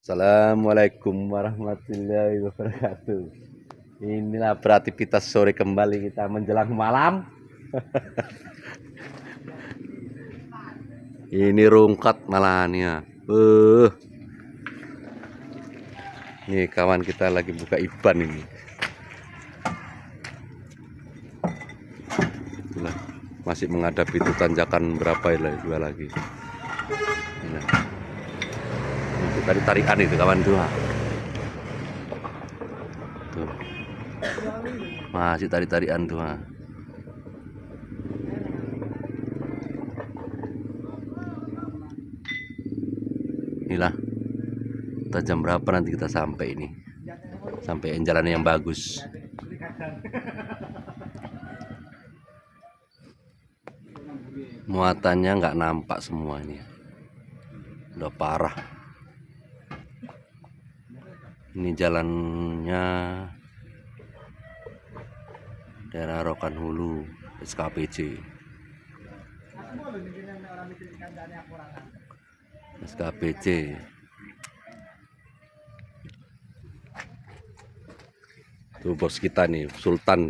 Assalamualaikum warahmatullahi wabarakatuh. Inilah beraktivitas sore kembali kita menjelang malam. Ini rungkat malahannya. Nih kawan kita lagi buka IBAN ini. Itulah, masih menghadapi itu tanjakan berapa ya dua lagi. Nah. Tadi tarikan itu kawan tuh. Tuh. Masih tarikan tuh. Inilah. Kita jam berapa nanti kita sampai ini? Sampai jalan yang bagus. Muatannya nggak nampak semua ini. Udah parah. Ini jalannya daerah Rokan Hulu, SKPJ. SKPJ. Tuh bos kita nih, Sultan.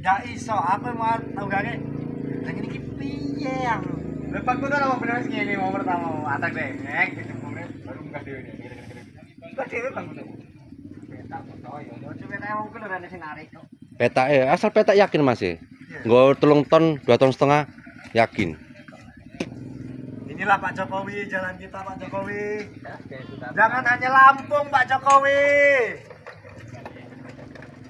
Ya iso, aku mau tahu gak lagi ini piye yang lepas ku ora bener ngene mau pertama atak deh ngek baru enggak dhewe ini enggak dhewe Bang peta foto yo coba nek wong ku lho rene narik kok Peta asal peta yakin Mas ya? Nggo 3 ton, 2 ton setengah yakin. Inilah Pak Jokowi, jalan kita Pak Jokowi. Jangan hanya Lampung Pak Jokowi.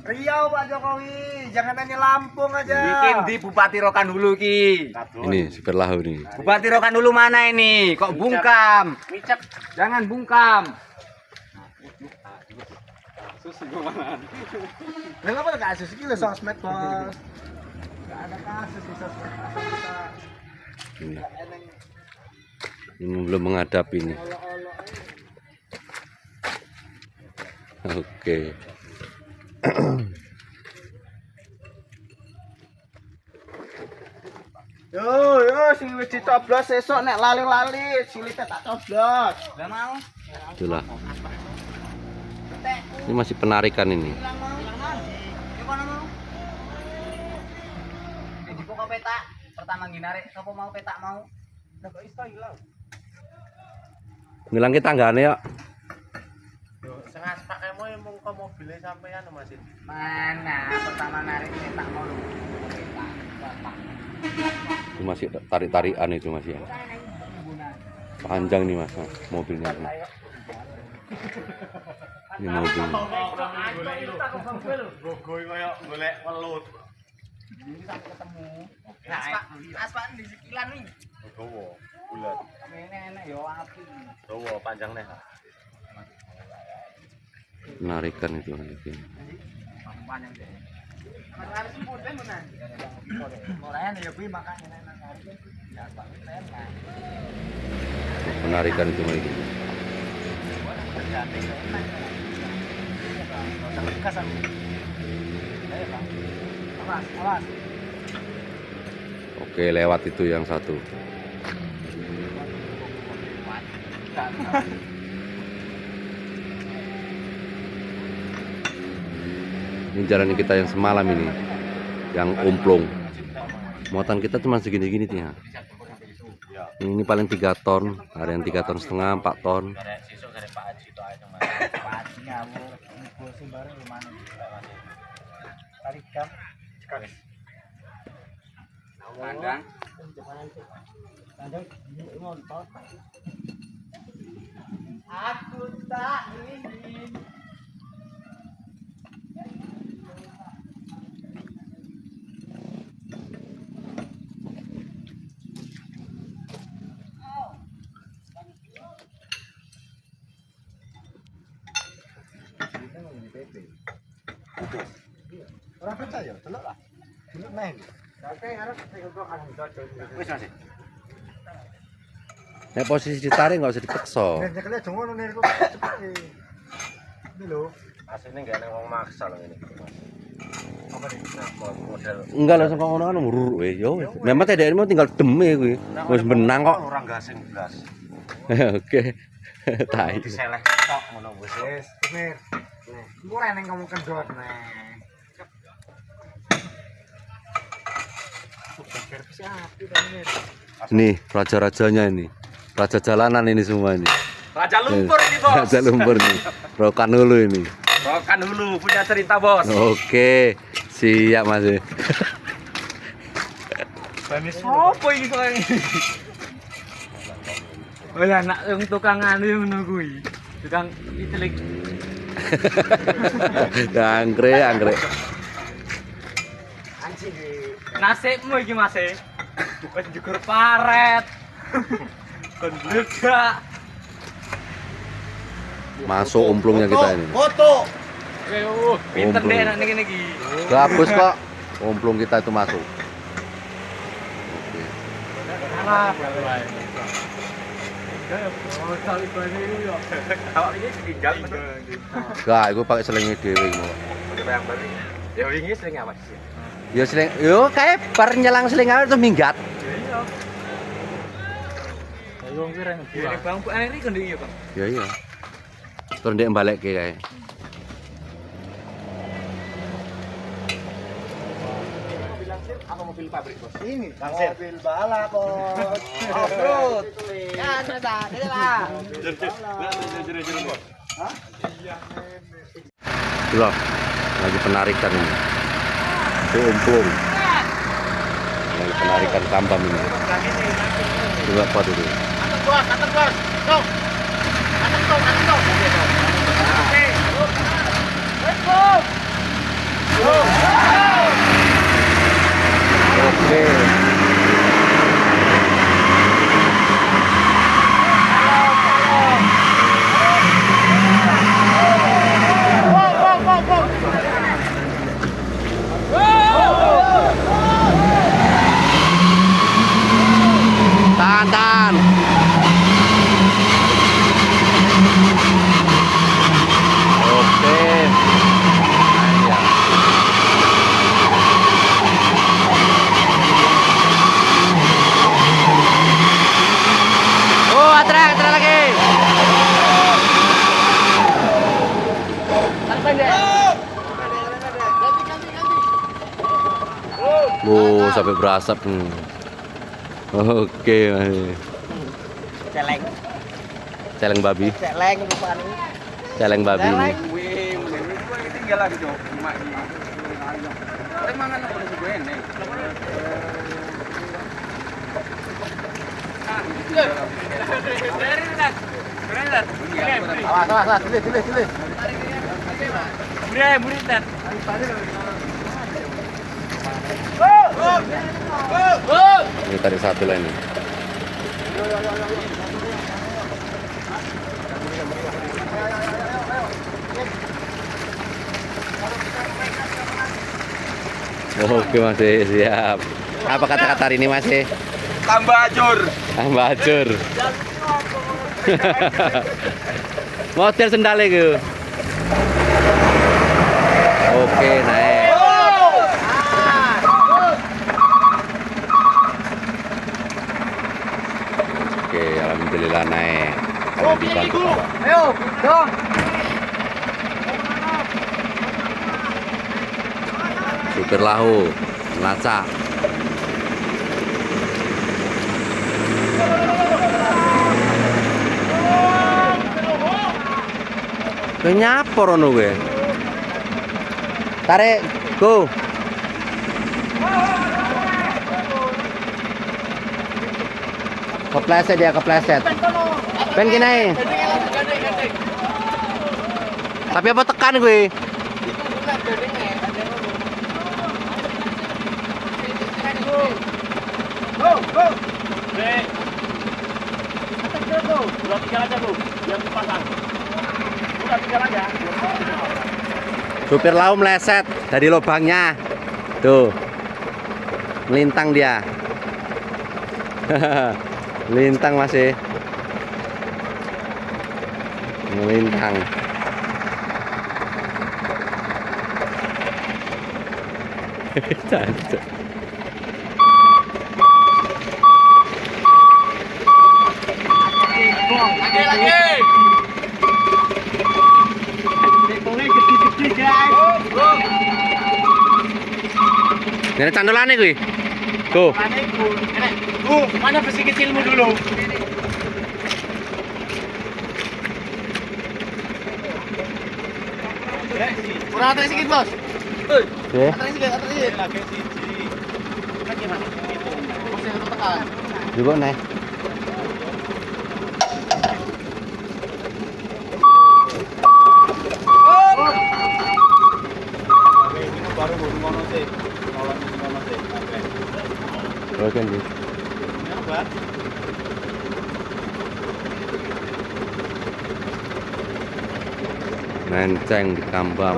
Riau Pak Jokowi, jangan hanya Lampung aja. Bikin di Bupati Rokan Hulu ki. Ini Super Lahu nih. Bupati Rokan Hulu mana ini? Kok bungkam? Jangan bungkam. Kasus gimana? Kenapa ada kasus ini lo sosmed bos? Gak ada kasus di sosmed Ini. Ini belum menghadapi ini. Oke. Yo, sing wis dicoblos sesuk nek lali-lali silite tak coblos. Lah mau. Itulah. Ini masih penarikan ini. Dibuka peta. Pertama ginare, sapa mau peta mau? Lah kok iso ilang. Ngilang tanggane ya. Yo, sing aspake mau mung ke mobilnya sampean Mas. Mana? Pertama narik peta mau lu. Peta. Itu masih tarik-tarikan itu masih ya. Panjang nih Mas, mobilnya. Ini mobil. Gogoy koyo golek welut. Ini sampai ketemu. Aspal di sekilan nih. Gowo, bulat. Ini enak yo api. Gowo panjangnya. Penarikan itu lagi. Panjang deh. Harus mudah menan. Orang ya kuwi makane enak hari. Ya Pak, enak. Penarikan itu lagi. Awas. Oke, lewat itu yang satu. Ini jalan kita yang semalam ini, yang umplung. Muatan kita cuma segini-gini nih ya. Ini paling 3 ton, ada yang 3 ton setengah, 4 ton. Aku tak ingin. Orang percaya, telok lah. Telok main. Oke, harus untuk anak Wis Mas. Nek posisi ditarik nggak usah dipeksa. Nek kalian jongono nih kok cepet. Ini lho. Aslinya nggak ada yang maksa loh ini. Apa nih? Nah, model Enggak langsung kok ngono kan urut wis yo. Memang TDR mau tinggal deme kuwi. Wis menang kok. orang gasing belas. Oke. Tai. Diseleh tok ngono bos. Wis, Mir. Engko rene ngomong kendor nah. Nih, raja-rajanya ini. Raja jalanan ini semua ini. Raja lumpur ini, Bos. Raja lumpur nih. Rokan Hulu ini. Rokan Hulu punya cerita, Bos. Oke, siap Mas. Bani sopo iki soalnya. Oh ya, nak yang tukang anu yang nungguin. Tukang itelik. Anggrek. Nasibmu iki, Mas. Wis njugur paret. Kon beda. Masuk umplungnya kita ini. Foto. Pinter Umplung. deh anak niki niki. Gabus kok. Umplung kita itu masuk. Oke. Harap. Oh, kali bani yo. Awak iki tinggal bener. Gak, gue pakai selingi dewe mau. Yang baru. Ya wingi sering apa sih? Yo seling, yo kayak bar nyelang selingan itu minggat. Iya. Ayo kira nek buang. Bang, bu air iki ndek Bang. Ya iya. Terus ndek balik kayak. Apa mobil pabrik, Bos? Ini mobil balap, Bos. Off-road. Ya, ada, ini lah. Loh, lagi penarikan ini. Itu umplung. Lagi penarikan tambam ini. Coba apa dulu. Atas, Bos. Tuh. Atas tuh. Oke. Let's go. Oke. Tahan. Oke. Nah, ya. Oh, atra lagi. Oh, sampai berasap. Oke, Mas. Celeng. Celeng babi. Celeng rupane. Celeng babi. Wih, ini tinggal lagi, Cok. Cuma ini. Tapi mangan apa sih gue nih? Awas, pilih. Buritan. Ini tadi satu lah ini. Oke Mas, siap. Apa kata-kata hari ini Mas? Tambah acur. Tambah acur. Model sendal itu. Oke, naik. Oke, alhamdulillah naik. Kalau dibantu. Ayo, dong. Supir lahu, melacak. Nyapor ono gue. Tarik, go. Kepleset dia, kepleset. Pen kene. Tapi apa tekan gue? Supir lau meleset dari lubangnya. Tuh. Melintang dia. Melintang masih. Melintang. Cancok. Lagi. Tekongnya gede-gede guys. Ini candolane kuwi. Tuh. Mana besi kecilmu dulu? Kurang atas sedikit, Bos. Oke. Atas sedikit. Lagi siji. Lagi mana? Itu. Bos yang tekan. Juga naik. Baru ngono sih. Nolong ngono sih. Oke, Ndi. Apa? Menceng di Kambam.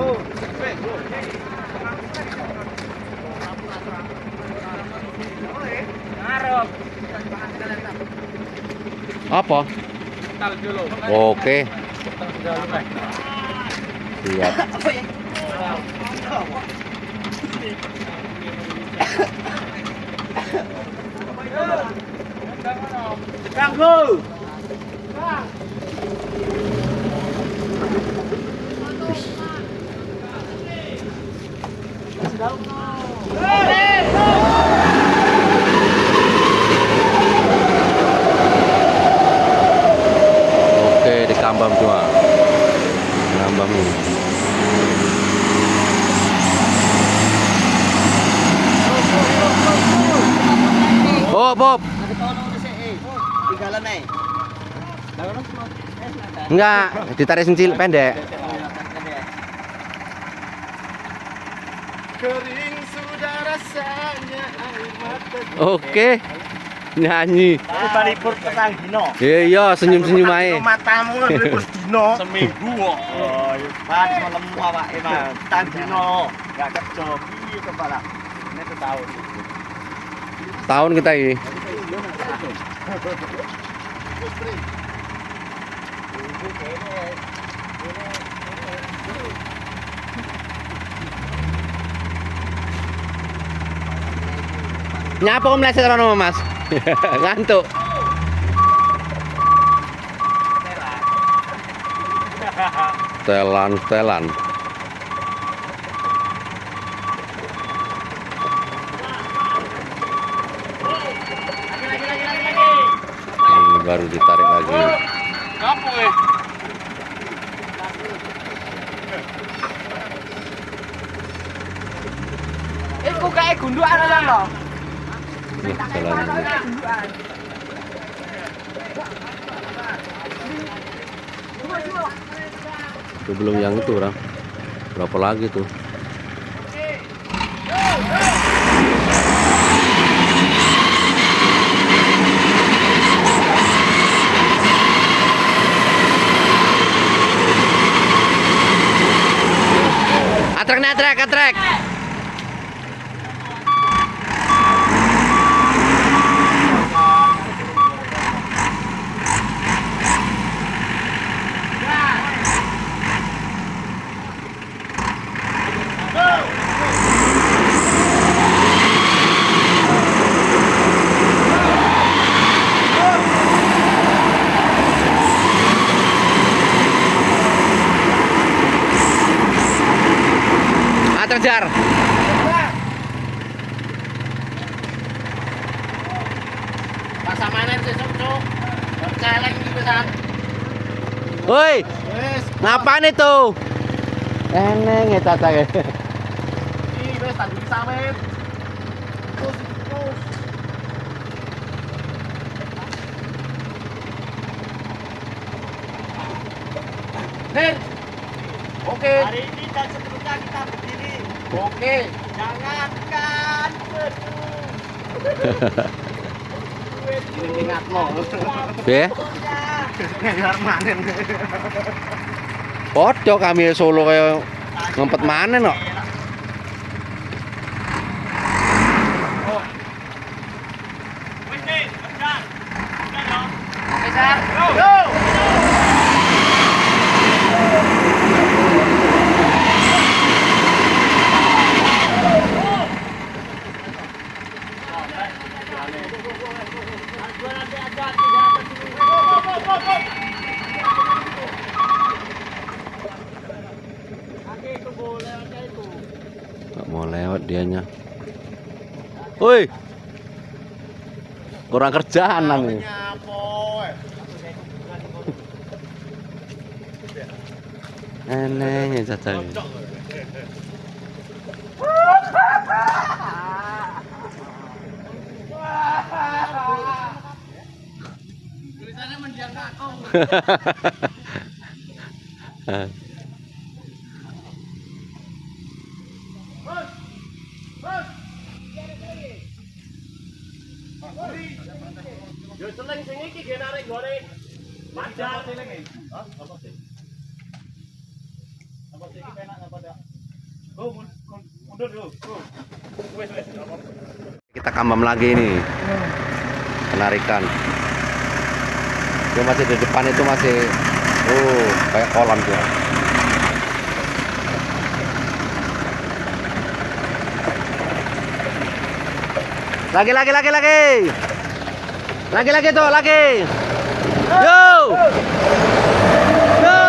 Ngarep. Apa? Tal dulu. Oke. Siap. Ganggu. Oke, di Kambam cuma. Kambam ini. Oh, Bob. Enggak, ditarik sencil pendek. Kering sudah rasanya air mata. Oke. Nyanyi. Ini balipur petang dino. Iya, senyum-senyum ae. Matamu kan balipur dino. Seminggu kok. Oh, iya. Pas malam awake mah petang dino. Enggak kerja. Piye kepala? Ini setahun. Tahun kita ini. Nyapa kok meleset rono, Mas? Ngantuk. Telan. Ini baru ditarik lagi. Ngapu eh? Kok kayak gundukan aja loh. Jalan dulu. Itu belum yang itu orang. Berapa lagi tuh? Atrek. Kejar. Pasamanan sesuk, Cuk. Celeng iki pisan. Woi, Wis, ngapain itu? Eneng ya tata ya. iki wis tanding sawit. Terus. Nih. Oke. Hari ini dan seterusnya kita berdiri. Oke. Jangankan ini ingat lo. Be. Ngejar manen. Podo kami Solo kayak ngempet manen kok. Wis nih, kejar. Udah dong. Kejar. Go. Go. dianya. Woi, kurang kerjaan nang ini. Aneh caca. Tulisannya mendiang kakong. Yo celeng sing iki ge narik gone. Padahal celeng iki. Hah? Apa sih? Apa sih iki penak apa dak? Oh, mundur dulu. Wes. Kita kambam lagi ini. Penarikan. Dia masih di depan itu masih kayak kolam dia. Lagi. Lagi tuh, lagi. Yo. Yo.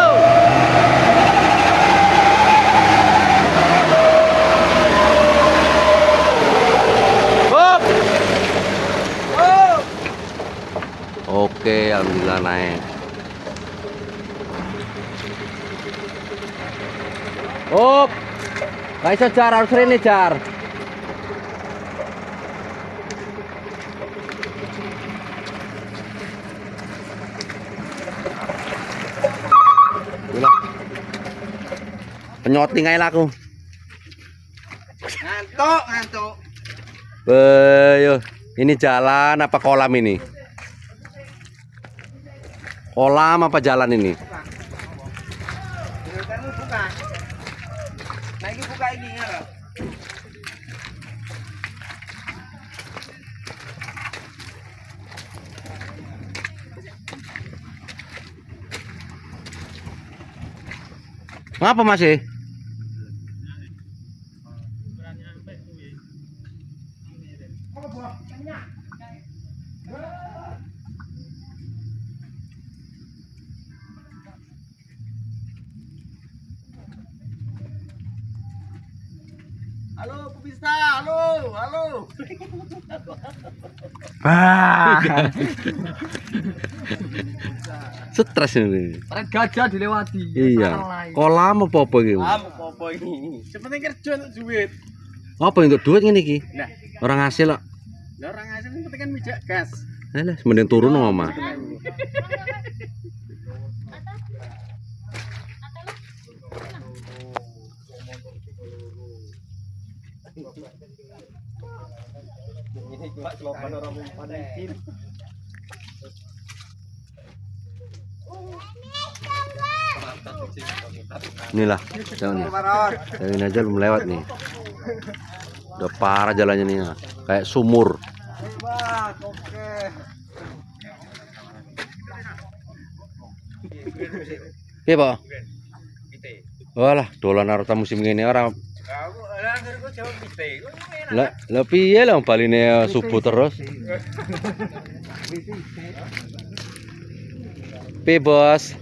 Hop. Oke, alhamdulillah naik. Hop. Gak bisa jar, harus ini jar. Penyoting aja aku. Ngantuk. Yo, ini jalan apa kolam ini? Kolam apa jalan ini? Kamu buka. Nah ini buka ini ya. Ngapa masih? Halo pemirsa, halo. Stres ini. Gajah dilewati. Iya. Kolam apa iki? Apa ini? Sepenting kerja untuk duit. Apa untuk duit ngene iki? Nah, Orang hasil kok. lah orang asing ini penting kan mijak gas. Alah, mending turun dong, Mama. Ini cuma slogan orang pancing. Inilah, jangan. Ini aja belum lewat nih. Udah parah jalannya nih, ya. Kayak sumur. Wah, oke. Iya, Pak. Walah, dolan arta musim gini orang. Lah piye lah baline subuh terus. Piye, Bos?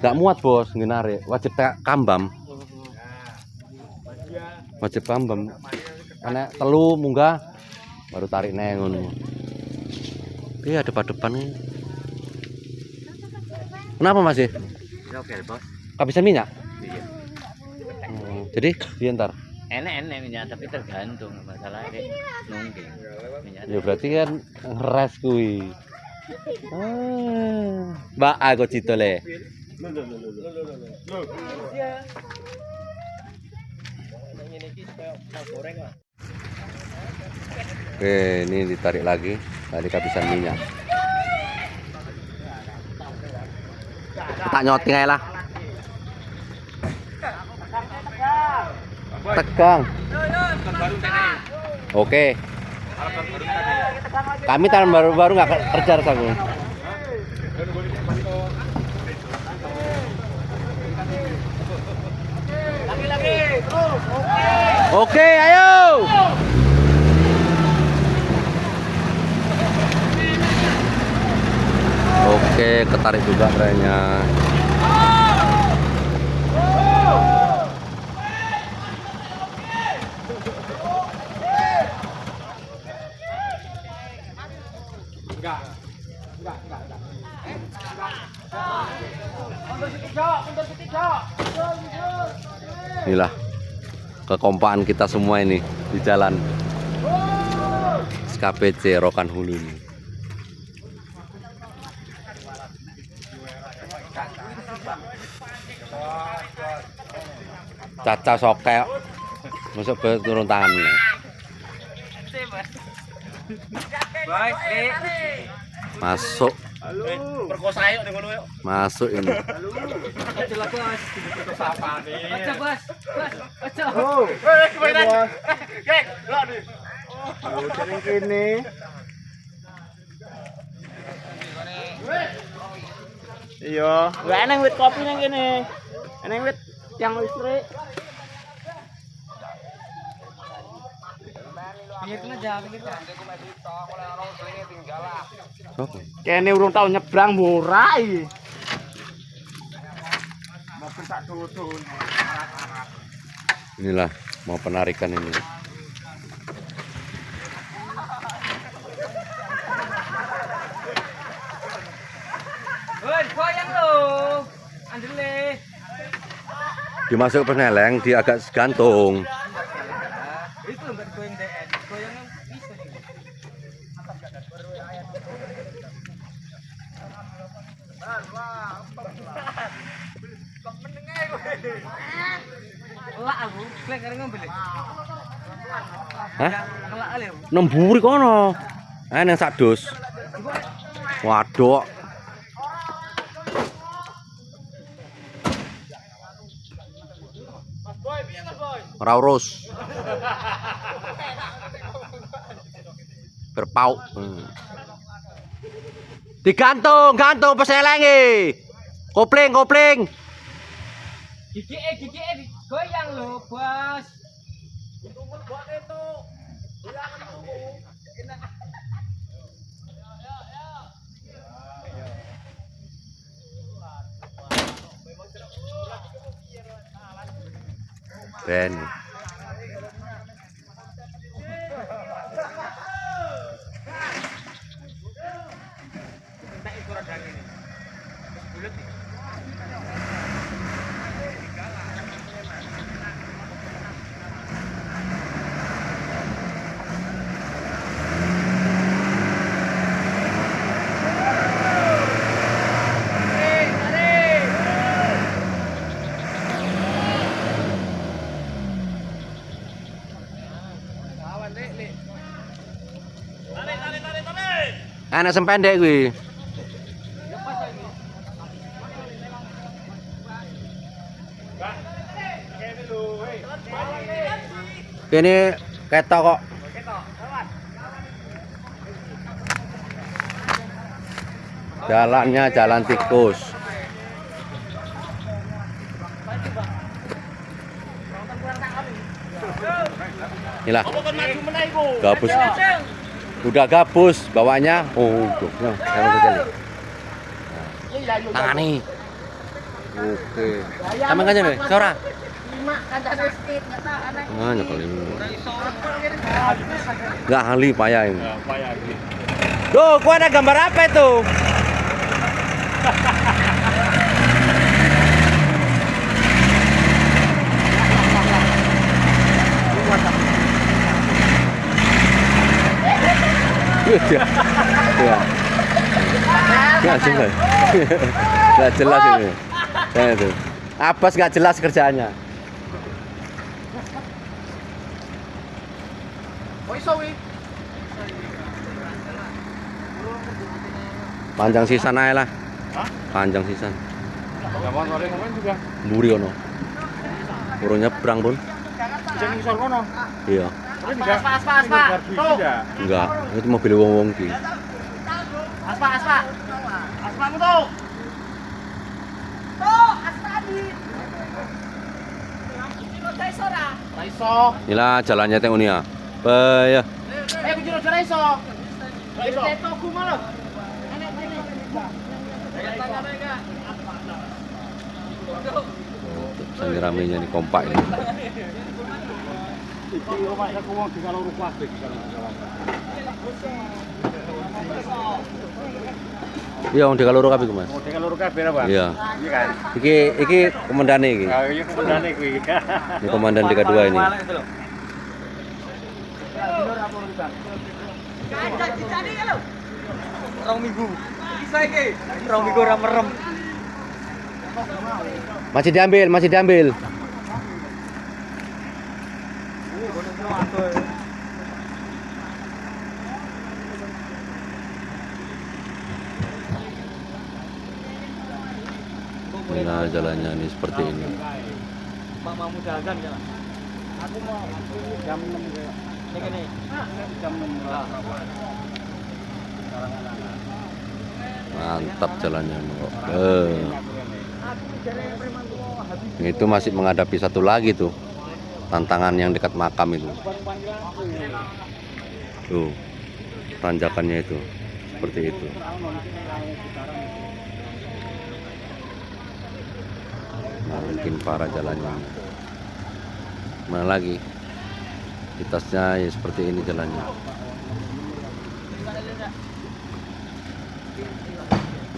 Gak muat, Bos, ngenarik. Wajib kambam. Wajib kambam. Karena telu munggah baru tarik neng ngono. Iya, depan nih. Kenapa masih? Oke, Bos. Kehabisan minyak? Iya. Jadi, biar ntar. Enak minyak tapi tergantung masalahnya nunggu minyak. Ya berarti kan ngeres kuwi. Mbak aku cito le. Oke, ini ditarik lagi. Tadi kehabisan minyak. Tak nyoting aja lah. Tegang. Oke. Kami tahun baru nggak kerja aku. Lagi, terus. Oke, ayo. Oke, ketarik juga trennya. Inilah kekompakan kita semua ini di jalan SKPC Rokan Hulu ini. Caca sokel masuk turun tangan ini. Masuk. Perkosa yuk dengan yuk. Masuk ini. Kini. Iya, gak eneng wit kopi nang kene. Eneng wit yang listrik. Oke. Kene urung tau nyebrang murai. Inilah mau penarikan ini. Dimasuk peneleng, dia agak gantung. Hah? Nemburi kono. Nang sak dus. Waduh. Ora urus. Berpau. Digantung, gantung peselenge. Kopling. Gigi goyang lho, Bos. Ben. Anak sempendek kuwi. Kene ketok kok. Jalannya jalan tikus. Inilah. Gabus. Udah gabus bawahnya. Oh, udah. Tangani. Oke. Sama kan nih, Sora. Nyekelin. Enggak ahli payah ini. Loh, gua ada gambar apa itu? Ya. Nggak jelas. Nggak jelas ini. Ya itu. Abbas nggak jelas kerjaannya. Panjang sisan aja lah. Panjang sisan. Mburi ono. Urung nyebrang pun. Iya. Enggak, itu mobil wong-wong ki. Aspa mu tuh. Inilah jalannya teng uni ya. Ya. Ini ramenya nih kompak ini. Iki omah aku wong di kalau plastik. Iya, wong dekaloro kabeh ku, Mas. Mau dengan loro kabeh apa? Iya. Iya kan. Iki komandane iki. Ah, iya komandan kuwi. Ini komandan DK2 ini. Rong minggu. Bisa iki. Rong minggu ora merem. Masih diambil, masih diambil. Nah, jalannya ini seperti ini. Pak mau jalan ya. Aku mau jam 6 ini kene. Jam 6. Mantap jalannya kok. Itu masih menghadapi satu lagi tuh. Tantangan yang dekat makam itu. Tuh. Tanjakannya itu. Seperti itu. Nah, mungkin para jalannya. Mana lagi? Atasnya ya seperti ini jalannya.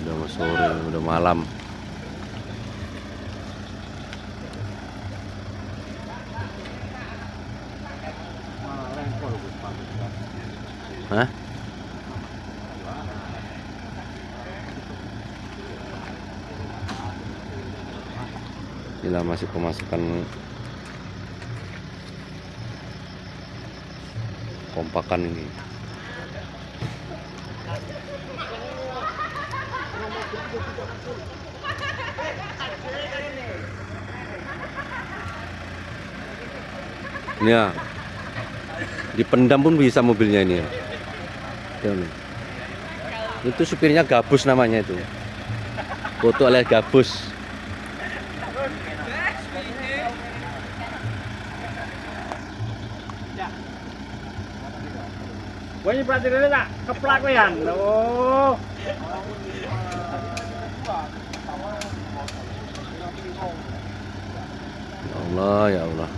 Udah mau sore, udah malam. Hah? Gila, masih pemasukan kompakan ini. Ini ya, dipendam pun bisa mobilnya ini ya. Itu supirnya Gabus namanya itu. Foto alias Gabus. Wah, ini pelajarannya tak keplak koyan. Oh. Ya Allah, ya Allah.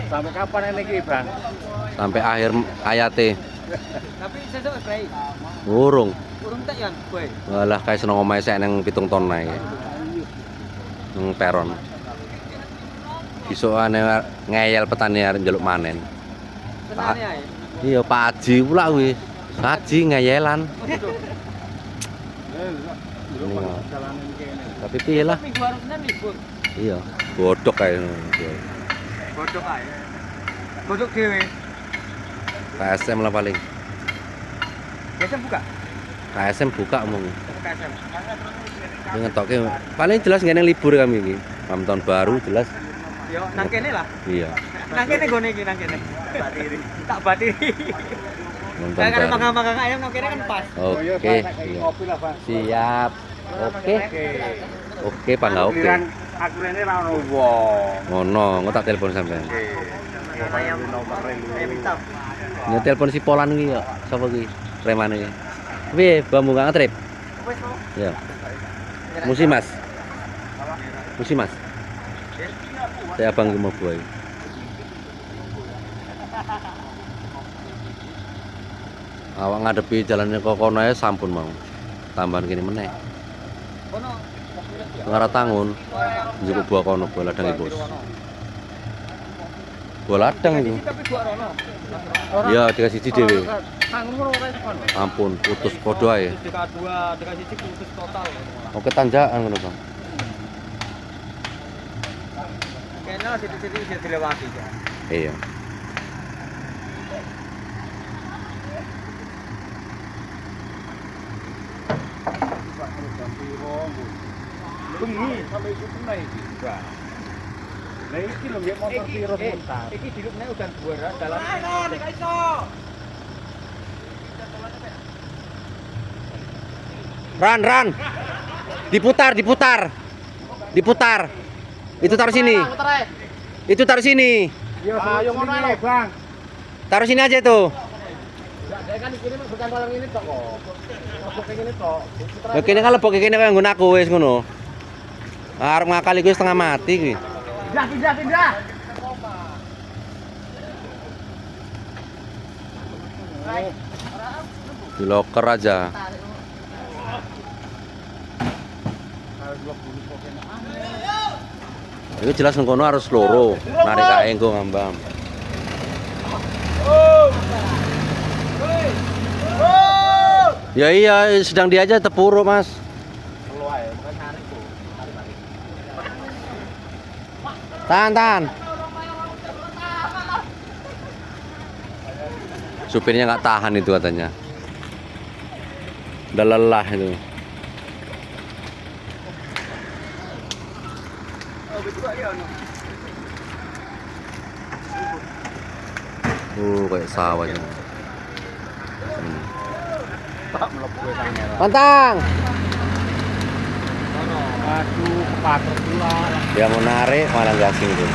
Sampai kapan ini Bang? Sampai akhir ayate. Tapi sesuk spray. Urung. Urung tak yan, kowe. Walah kayak seneng omahe sek nang 7 ton nae. Nang peron. Isokane ngeyel petani arep njaluk manen. Senane ae. Iya, Pak Haji pula kuwi. Haji ngeyelan. Tapi piye lah? Minggu baru Senin libur. Iya, godhok kae. Godhok ae. Godhok dhewe. KSM lah paling. Biasa buka. KSM buka omong. KSM. Ini ngetoke paling jelas ngene libur kami iki. Malam tahun baru jelas. Yo nang kene lah. Iya. Nang kene gone iki nang kene. Batiri. Tak batiri. Malam tahun Karena baru. magang-magang ayam nang kene kan pas. Oke. Iya. Kopi lah, Bang. Siap. Oke. Oke, Pak nggak oke. Aku rene ra ono wong. Ngono, engko tak telepon sampean. Ayam ayam hitam. Ya telepon si Polan iki kok. Sapa iki? Preman iki. Piye, bambu gak ngetrip? Wes mau. Ya. Musi Mas. Musi Mas. Saya abang ke mau buai. Awak ngadepi jalannya kok kono ae sampun mau. Tambahan kene meneh. Kono. Ngara tangun. Njupuk buah kono, buah ladang iki, Bos. Buah ladang itu. Tapi gua rono. Iya, dikasih siji dhewe. Tangun ngono ora kono. Ampun, putus podo ae. DK2, DK1 putus total. Oke, tanjakan ngono, Bang. Kena situ-situ bisa dilewati ya. Iya. Bengi sampai iku tenai iki, Bang. Lah iki lho nggih motor piro sebentar. Iki dilukne udan buara dalam. Ran. Diputar. Diputar. Itu taruh sini. Itu taruh sini. Yo ayo ngono ae, Bang. Taruh sini aja itu. Saya kan iki bukan tolong ini tok kok. Lebok ngene tok. Lah kene kan lebok kene kaya nggon aku wis ngono. Arep ngakali kuwi setengah mati kuwi. Pindah. Di loker aja. Ini jelas nengkono harus loro, narik kae engko ngambang. Ya iya, sedang dia aja tepuro, Mas. Tahan. Supirnya nggak tahan itu katanya. Udah lelah itu. Kayak sawah ini. Pantang. Aduh, kepatrok pula. Dia mau narik malah gasing tuh.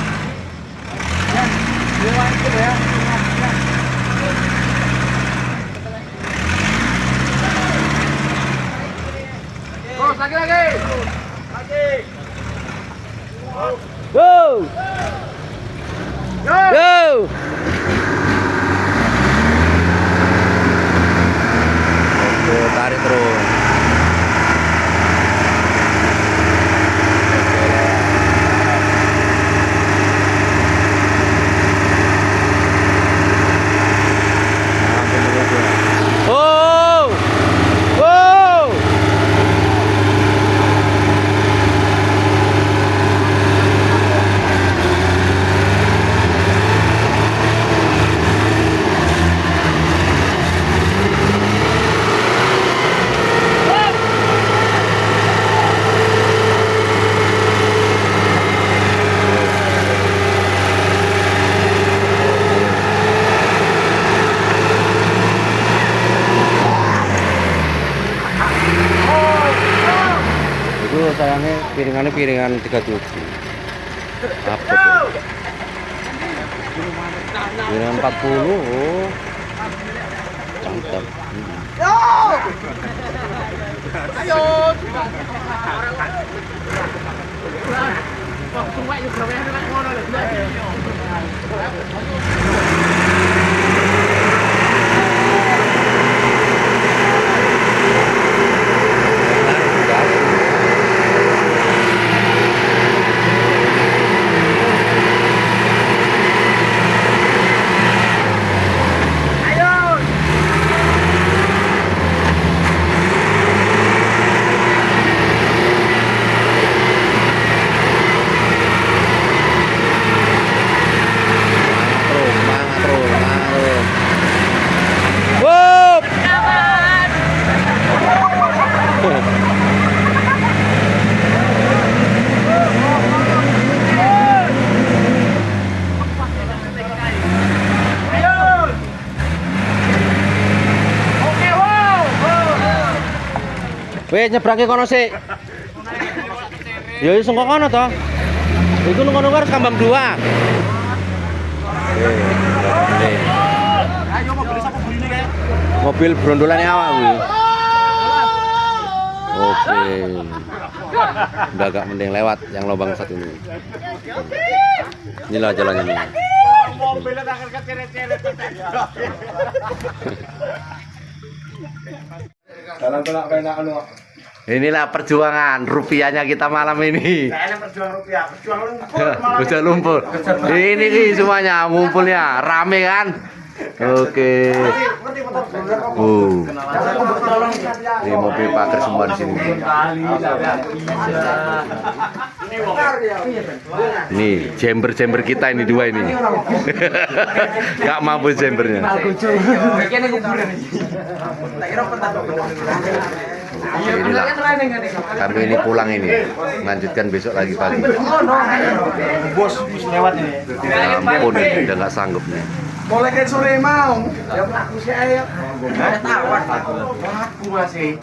Terus lagi. Go! Go! Oke, tarik terus. Oh! Oh! Itu sayangnya piringan 37. Apa tuh? Piringan 40. Oh. Cantap. Wup! Weh, nyebrangke kono sik. Ya iso kok kono to. Iku nang kono harus kambang 2. Ayo mau beli sapu bunyi kayak. Mobil brondolannya awak kuwi. Oke. Udah agak mending lewat yang lubang satu ini. Inilah jalannya ini. Mobilnya tak keceret-ceret. Dalam kena anu. Inilah perjuangan rupiahnya kita malam ini. Kayaknya perjuangan rupiah, perjuangan lumpur malam. Udah lumpur. Ini nih semuanya ngumpulnya rame kan? Oke. Ini mobil pagar semua di sini. Nih jember kita ini 2 ini. Gak mampu jembernya. Inilah karena ini pulang ini, lanjutkan besok lagi pagi. Bos lewat ini. Ya ampun, udah nggak sanggup nih. Mulai ke sore mau. Ya aku sih ayo. Tawar aku masih.